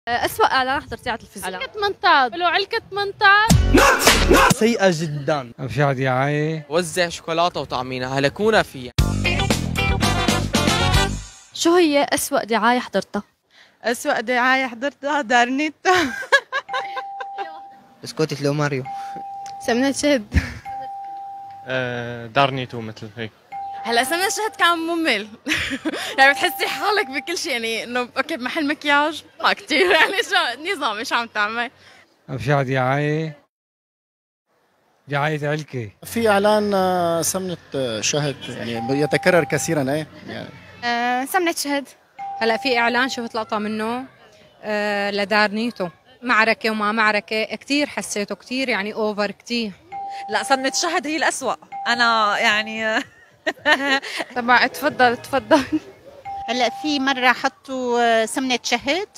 أسوأ إعلان حضرتيه على التلفزيون؟ علكة منطاد، لو علكة منطاد سيئة جدا. أبشع دعاية وزع شوكولاتة وطعمينها هلكونا فيها. شو هي أسوأ دعاية حضرتها؟ أسوأ دعاية حضرتها دارنيتا. بسكوتة لو ماريو. سمنة شهد. دارنيتو مثل هيك. هلا سمنة شهد كان ممل. يعني بتحسي حالك بكل شيء، يعني انه اوكي بمحل مكياج ما كثير، يعني شو نظامي شو عم تعمل؟ أبشع دعاية دعاية علكة. في اعلان سمنة شهد يعني يتكرر كثيرا يعني. سمنة شهد. هلا في اعلان شفت لقطة منه لدارنيتو، معركة وما معركة، كثير حسيته كثير يعني اوفر كثير. لا سمنة شهد هي الأسوأ، أنا يعني تبع تفضل. هلا في مرة حطوا سمنة شهد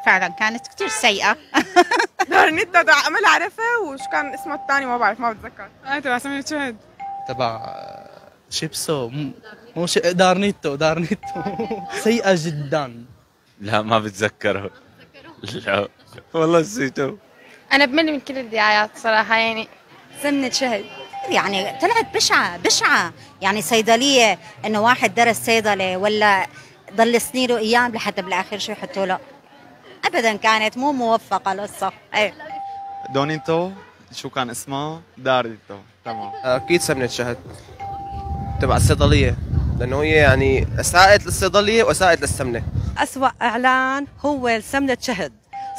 فعلا كانت كتير سيئة. دارنيتا عمل عرفة، وش كان اسمه الثاني ما بعرف، ما بتذكر. تبع سمنة شهد. تبع شيبسو مو دارنيتو سيئة جدا. لا ما بتذكره. لا والله نسيته. أنا بمل من كل الدعايات صراحة، يعني سمنة شهد يعني طلعت بشعة يعني صيدلية، انه واحد درس صيدلة ولا ضل سنين وايام لحتى بالاخر شو يحطوا له. ابدا كانت مو موفقة القصة. ايه دونيتو شو كان اسمه؟ دارنيتو. تمام. أكيد سمنة شهد تبع الصيدلية، لأنه هي يعني أساءت للصيدلية وأساءت للسمنة. أسوأ إعلان هو سمنة شهد،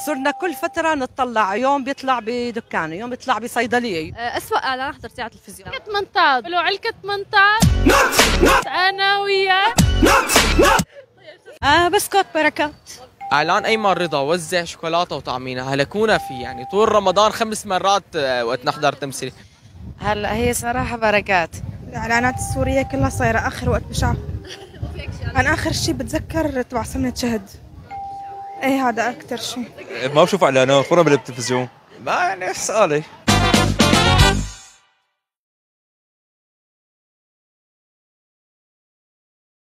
صرنا كل فترة نطلع، يوم بيطلع بدكان، يوم بيطلع بصيدلية. أسوأ إعلان حضرتيه على التلفزيون؟ علكة منطاد، لو علكة منطاد أنا وياه. بسكوت بركات. إعلان أيمن رضا وزع شوكولاتة وطعمينها هلكونا فيه، يعني طول رمضان 5 مرات وقت نحضر تمثيل. هلا هي صراحة بركات. الإعلانات السورية كلها صايرة آخر وقت بشع. أنا آخر شيء بتذكر تبع سمنة شهد. إيه هذا أكتر شيء. ما بشوف اعلانات ولا بالتلفزيون. ما يعني سؤالي